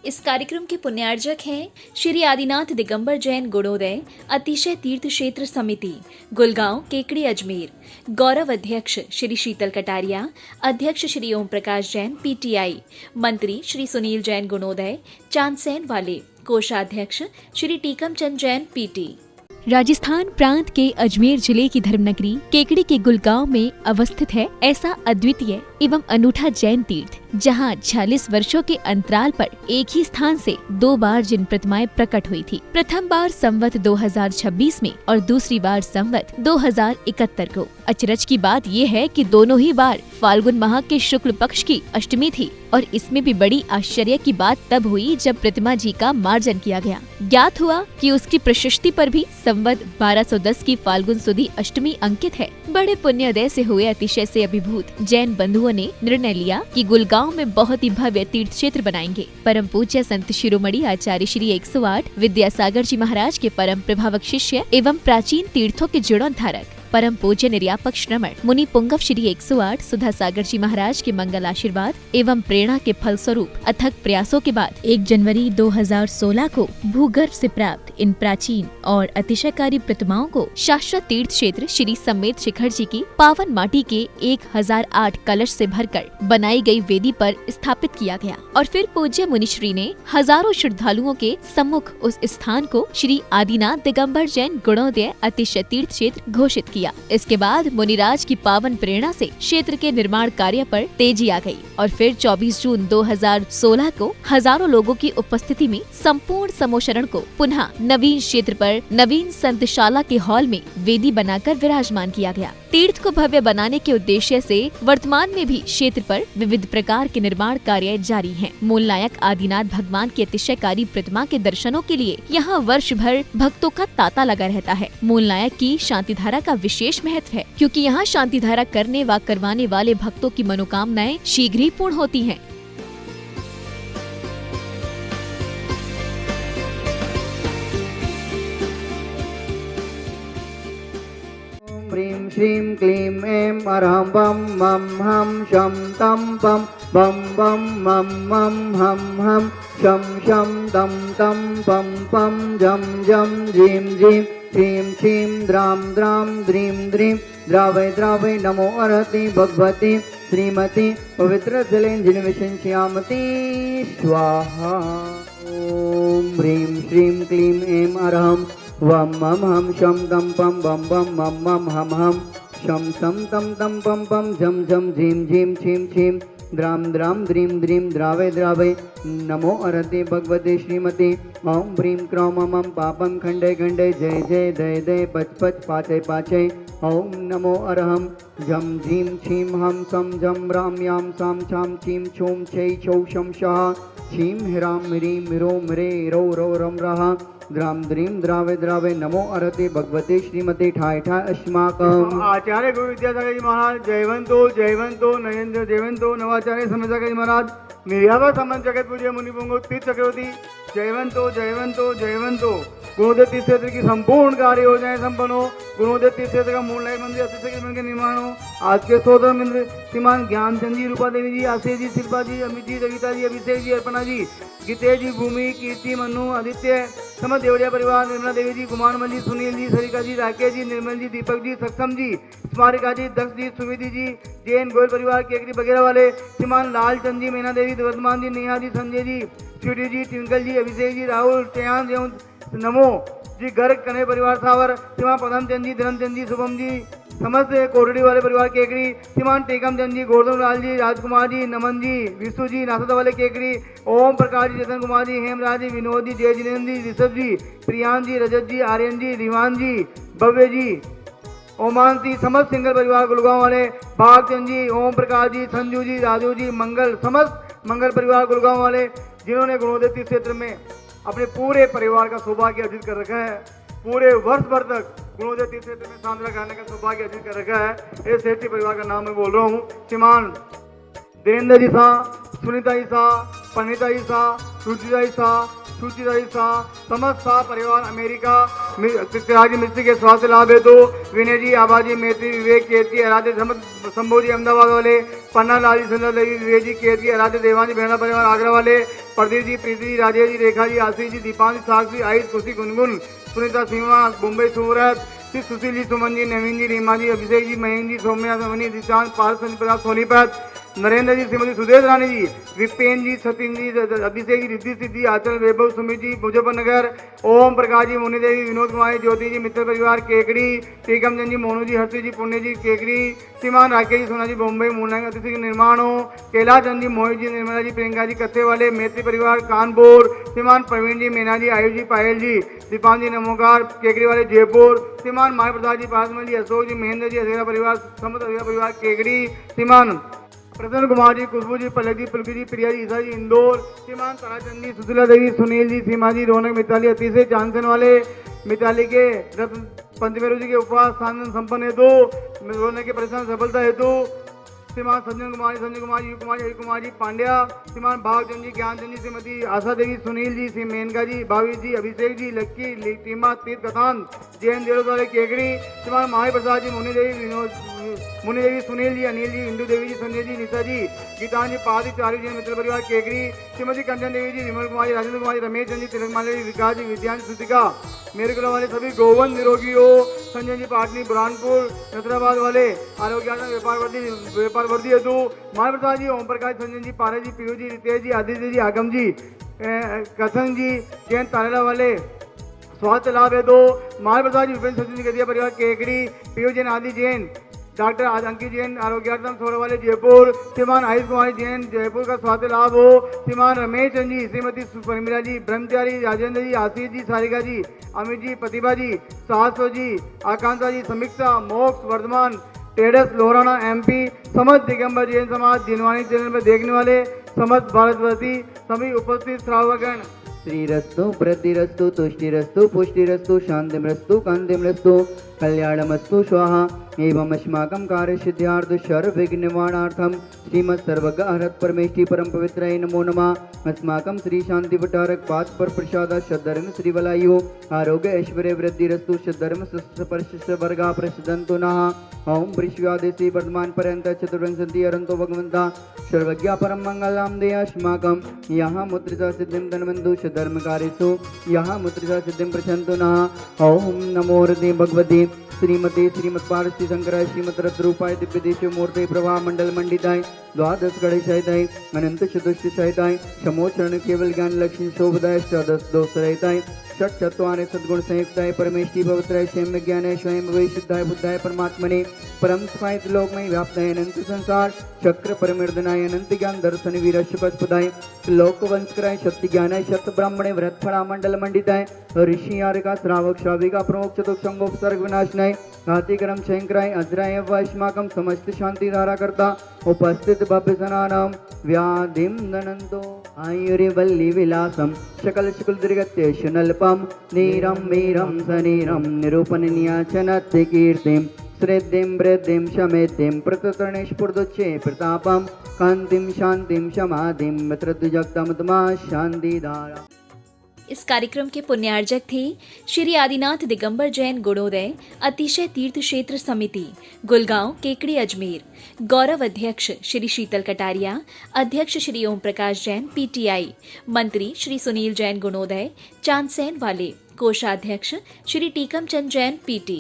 इस कार्यक्रम के पुण्यार्जक हैं श्री आदिनाथ दिगंबर जैन गुणोदय अतिशय तीर्थ क्षेत्र समिति, गुलगांव, केकड़ी, अजमेर। गौरव अध्यक्ष श्री शीतल कटारिया, अध्यक्ष श्री ओम प्रकाश जैन, पीटीआई। मंत्री श्री सुनील जैन गुणोदय, चांदसैन वाले। कोषाध्यक्ष श्री टीकम चंद जैन, पीटी। राजस्थान प्रांत के अजमेर जिले की धर्मनगरी केकड़ी के गुलगांव में अवस्थित है ऐसा अद्वितीय एवं अनूठा जैन तीर्थ, जहां 46 वर्षों के अंतराल पर एक ही स्थान से 2 बार जिन प्रतिमाएं प्रकट हुई थी। प्रथम बार संवत 2026 में और दूसरी बार संवत 2071 को। अचरज की बात ये है कि दोनों ही बार फाल्गुन माह के शुक्ल पक्ष की अष्टमी थी और इसमें भी बड़ी आश्चर्य की बात तब हुई जब प्रतिमा जी का मार्जन किया गया। ज्ञात हुआ कि उसकी प्रशस्ति पर भी संवत 1210 की फाल्गुन सुदी अष्टमी अंकित है। बड़े पुण्योदय से हुए अतिशय से अभिभूत जैन बंधुओं ने निर्णय लिया कि गुलगांव में बहुत ही भव्य तीर्थ क्षेत्र बनाएंगे। परम पूज्य संत शिरोमणि आचार्य श्री 108 विद्यासागर जी महाराज के परम प्रभावक शिष्य एवं प्राचीन तीर्थों के जीर्णोद्धारक परम पूज्य निर्यापक श्रमण मुनि पुंगव श्री 108 सुधा सागर जी महाराज के मंगल आशीर्वाद एवं प्रेरणा के फल स्वरूप अथक प्रयासों के बाद 1 जनवरी 2016 को भूगर्भ से प्राप्त इन प्राचीन और अतिशयकारी प्रतिमाओं को शाश्वत तीर्थ क्षेत्र श्री समेत शिखर जी की पावन माटी के 1008 कलश से भरकर बनाई गई वेदी पर स्थापित किया गया और फिर पूज्य मुनिश्री ने हजारों श्रद्धालुओं के सम्मुख उस स्थान को श्री आदिनाथ दिगंबर जैन गुणोदय अतिशय तीर्थ क्षेत्र घोषित किया। इसके बाद मुनिराज की पावन प्रेरणा से क्षेत्र के निर्माण कार्य पर तेजी आ गई और फिर 24 जून 2016 को हजारों लोगों की उपस्थिति में संपूर्ण समोशरण को पुनः नवीन क्षेत्र पर नवीन संतशाला के हॉल में वेदी बनाकर विराजमान किया गया। तीर्थ को भव्य बनाने के उद्देश्य से वर्तमान में भी क्षेत्र पर विविध प्रकार के निर्माण कार्य जारी हैं। मूल नायक आदिनाथ भगवान की अतिशयकारी प्रतिमा के दर्शनों के लिए यहाँ वर्ष भर भक्तों का तांता लगा रहता है। मूल नायक की शांति धारा का विशेष महत्व है, क्योंकि यहाँ शांति धारा करने व करवाने वाले भक्तों की मनोकामनाएं शीघ्र ही पूर्ण होती हैं। ह्रीं श्रीं क्लीं ऐं अरहं बम मम हम शम तम पम बम बम मम मम हम हम शम शम तम तम पम पम जम जम जीं जीं श्रीं श्रीं द्रां द्रां द्रीं द्रीं द्रावय द्रावय नमो अर्हति भगवती श्रीमती पवित्र जलेन विशंस्यामति स्वाहा। ओम ह्रीं श्रीं क्लीं ऐं अरहं वम मम हम शम तम पम बम बम मम मम हम हम शम सम तम तम पम पम झम झम झीम झीम छीम छीम द्राम द्राम द्रीं द्रीं द्रावय द्रावय नमो अर्हते भगवते श्रीमती ओम ह्रीं क्रौं मम पापं खंडे खंडे जय जय दय दय पच पच पाचय पाचय ओम नमो अरहं झम झीं छीम हम सम झम राम याम साम छाम छीम छूम छै छौ शम शाह छीम हिराम ह्रीं ह्रोम ह्रे रो रो रम रहा द्राम द्रीं द्रावे द्रावे नमो अर्हते भगवते श्रीमते ठाय ठाय अस्माकम्। आचार्य गुरु विद्यासागर जी महाराज जयवंतो नयेंद्र जयवंतो नवाचार्य समझाकर जी महाराज निर्यापक संबंध जगत पूज्य मुनि पुंगव तीर्थ चक्रवर्ती जयवंतो गुरुदेव तीर्थ क्षेत्र की संपूर्ण कार्य योजनाएं संपन्न हो। गुरुदेव तीर्थ क्षेत्र का मूल नायक मंदिर अतिशय के निर्माण हो। आज के सोदर मंदिर श्रीमान ज्ञानचंद जी, रूपा देवी जी, आशीष जी, शिल्पा जी, अमित जी, रविता जी, अभिषेक जी, अर्पणा जी, गीतेश जी, भूमि, कीर्ति, मनु, आदित्य, समस्त देवरिया परिवार, निर्मला देवी जी, कुमार जी, सुनील जी, सरिका जी, राकेश जी, निर्मल जी, दीपक जी, सक्षम जी, स्मारिका जी, दक्ष जी, सुविधि जी, जैन गोयल परिवार केकरी वगैरह वाले श्रीमान लालचंद जी, मीना देवी, वर्धमान जी, नेहा जी, संजय जी, स्वीटी जी, ट्विंकल जी, अभिषेक जी, राहुल, चयान नमो जी, गर्ग कन्हैया परिवार सावर, श्रीमान पदमचंद जी, धर्मचंद जी, शुभम जी, समस्त कोरडी वाले परिवार केकरी, श्रीमान टेकम चंद जी, गोवर्धन लाल जी, राजकुमार जी, नमन जी, विष्णु जी, नासदा वाले केकरी, ओम प्रकाश जी, जतन कुमार जी, हेमराज जी, विनोद जी, जय जिनेन्द्र जी, ऋषभ जी, प्रियान जी, रजत जी, आर्यन जी, रिवान जी, भव्य जी, ओमान जी, समस्त सिंगल परिवार गुलगांव वाले, भागचंद जी, ओम प्रकाश जी, संजू जी, राजू जी, मंगल, समस्त मंगल परिवार गुलगांव वाले, जिन्होंने गुणोदय तीर्थ क्षेत्र में अपने पूरे परिवार का सौभाग्य अर्जित कर रखा है। पूरे वर्ष भर तक गुणोदय तीर्थ क्षेत्र में सांत्वना करने का सौभाग्य अर्जित कर रखा है। इस सेठी परिवार का नाम मैं बोल रहा हूँ। श्रीमान देवेंद्र जी शाह, सुनीता जी शाह, पनीता जी शाह, रुचिता जी शाह, सुचिता जी शाह, समस्त शाह परिवार अमेरिका राज्य मिस्त्री के स्वास्थ्य लाभ हेतु विनय जी, आबाजी मेत्री, विवेक केतकी, आराध्य संभोजी अहमदाबाद वाले, पन्ना लाल जी, सुंदर देवी, विवेक जी केतकी, आराध्य देवांजी बेहना परिवार आगरा वाले, प्रदीप जी, प्रीति जी, राजेश जी, रेखा जी, आशीष जी, दीपांश, साक्षी, आयुष, खुशी, गुनगुन, सुनीता, सीमा, मुंबई, सूरत, सुशील जी, सुमन जी, नवीन जी, रीमा जी, अभिषेक जी, महेंद्र जी, सौम्या, समनी, दिशांत, पार्थ, संजय प्रकाश, सोनीपत, नरेंद्र जी, श्रीमती सुदेश रानी जी, विपेन जी, सचिन जी, अभिषेक जी, रिद्धि सिद्धि, आचल, वैभव, सुमित जी, मुजफ्फरनगर, ओम प्रकाश जी, मुनि देवी, विनोद कुमार, ज्योति जी, मित्र परिवार केकड़ी, टीकम चंद जी, मोनू जी, हर्षी जी, पुण्य जी केकड़ी, श्रीमान राकेश जी, सोना जी, मुंबई, मूलनायक अतिथि के निर्माण हो, कैलाश चंद जी, मोहित जी, निर्मला जी, प्रियंका जी, कत्थे वाले, मैत्री परिवार कानपुर, श्रीमान प्रवीण जी, मीना जी, आयुष जी, पायल जी, दीपान जी, नमोकार, केकड़ी वाले जयपुर, श्रीमान माय प्रसाद जी, पासमल जी, अशोक जी, महेंद्र जी, अधेरा परिवार, समस्त अधेरा परिवार केकड़ी, श्रीमान प्रसन्न कुमार जी, खुशबू जी, पलक जी, पुलकी जी, प्रिया जी, ईसा जी, इंदौर, श्रीमान ताराचंद जी, सुशीला देवी, सुनील जी, सीमा जी, रौनक, मिताली, अतिशय चांसन वाले, मिताली के रत्न पंचमेरु जी के उपवास स्थान संपन्न हेतु, रौनक के परेशान सफलता हेतु, श्रीमान संजय कुमार जी, यू कुमार जी, अभी कुमार जी, पांड्या, श्रीमान भागचंद जी, ज्ञानचंद जी, श्रीमती आशा देवी, सुनील जी, श्री मेनका जी, भावी जी, अभिषेक जी, लक्की, टीमा, तीर्थ कथान, जैन देवल वाले केकड़ी, श्रीमान माही प्रसाद जी, मुनि देवी, सुनील जी, अनिल जी, इंदू देवी जी, संजय जी, निशा जी, गीतान जी, पादी, चारू जी, मित्र परिवार केकड़ी, श्रीमती कंचन देवी जी, विमल कुमार जी, राजेंद्र कुमार जी, रमेश चंद जी, तिलक माला जी, विकास जी, विद्यांश, श्रुतिका, मेरे गुलाम वाले सभी गोवन निरोगी हो, संजय जी, पाटनी, बुरहानपुर, नसराबाद वाले, आरोग्य व्यापार वर्दी हेतु, माय प्रसाद जी, ओम प्रकाश, संजय जी, पारा जी, पीयू जी, रितेश जी, आदित्य जी, आगम जी, कसंग जी, जैन तारेला वाले, स्वास्थ्य लाभ हेतु, माय प्रसाद जी, विपिन सचिन जी, गदिया परिवार केकड़ी, पीयू जैन, आदि जैन, डॉक्टर अंकित जैन, आरोग्यार्थम सोड़ा वाले जयपुर, श्रीमान आयुष कुमार जैन, जयपुर का स्वास्थ्य लाभ हो, श्रीमान रमेश चंद जी, श्रीमती परमिला जी, ब्रह्मचारी, राजेंद्र जी, आशीष जी, सारिका जी, अमित जी, प्रतिभा जी, साहसो जी, आकांक्षा जी, समीक्षा, मोक्ष, वर्धमान, टेडस, लोहराना, MP, समस्त दिगंबर जैन समाज, जिनवाणी चैनल में देखने वाले समस्त भारतवर्ती सभी उपस्थित श्रावकगण, श्रीरस्तु वृद्धिरस्तु तुष्टिरस्तु पुष्टिरस्तु शांतिमस्तु कांतिमस्तु कल्याणमस्तु स्वाहा एवं अस्माकं कार्यसिद्ध्यार्थ सर्वविघ्न निवारणार्थम श्रीमद् सर्वज्ञहरत परमेष्टि परम पवित्राय नमो नमः। अस्माकं श्री शांति भट्टारक पाद पर प्रसाद सद्धर्म श्रीवलायो आरोग्य ऐश्वर्य वृद्धिरस्तु सद्धर्म स्पर्श वर्गा प्रसिद्धंतु नः। ओम वृष्व्यादेशी वर्धमान पर्यंत चतुर्विंशति अरंतो भगवंता सर्वज्ञ परम मंगलम दे अस्माकं यहाँ मुद्रिता सिद्धिं धनवन्तु सद्धर्म कार्येषु यहाँ मुद्रिता सिद्धिं प्रचन्तु नः। ओम नमो हृदय भगवते श्रीमते श्रीमत्पारसी शंकराय श्रीमद रद्रूपाय दिव्य देश मूर्ते प्रभा मंडल मंडिताय द्वादश गणेशायताय अनंत चतुष्ट सहिताय समोचरण केवल ज्ञान लक्ष्मी शोभदाय अष्टादश दोष रहिताय षट चत्वारे सद्गुण संयुक्ताय परमेष्टि भवत्राय स्वयं ज्ञानाय स्वयं वै शुद्धाय बुद्धाय परमात्मने परम स्वायत लोकमय व्याप्ताय अनंत संसार चक्र परमिर्दनाय अनंत ज्ञान दर्शन वीरशपस्पदाय लोक वंशकराय शक्ति ज्ञानाय शत ब्राह्मणे व्रतफला मंडल मंडिताय ऋषि आर्का श्रावक श्राविका प्रमुख चतुर्संगोपसर्ग विनाशनाय घातिकरम शंकराय अज्राय वैष्माकम समस्त शांति धारा करता उपस्थित भव्य सनानम व्याधिम दनंतो आयुर्वल्ली विलासम शकल शुक्ल दीर्घत्य शुनल्पम नीरम मीरम सनीरम निरूपण न्याचनत्य कीर्तिम श्रेद्धिं वृद्धिं शमेद्धिं प्रततरणेश पुर्दुच्चे प्रतापम कांतिम शांतिम समाधिं मित्रद्विजक्तमतमा शांति धारा। इस कार्यक्रम के पुण्यार्जक थे श्री आदिनाथ दिगंबर जैन गुणोदय अतिशय तीर्थ क्षेत्र समिति गुलगांव केकड़ी अजमेर। गौरव अध्यक्ष श्री शीतल कटारिया, अध्यक्ष श्री ओम प्रकाश जैन PTI, मंत्री श्री सुनील जैन गुणोदय चांदसैन वाले, कोषाध्यक्ष श्री टीकम चंद जैन PT।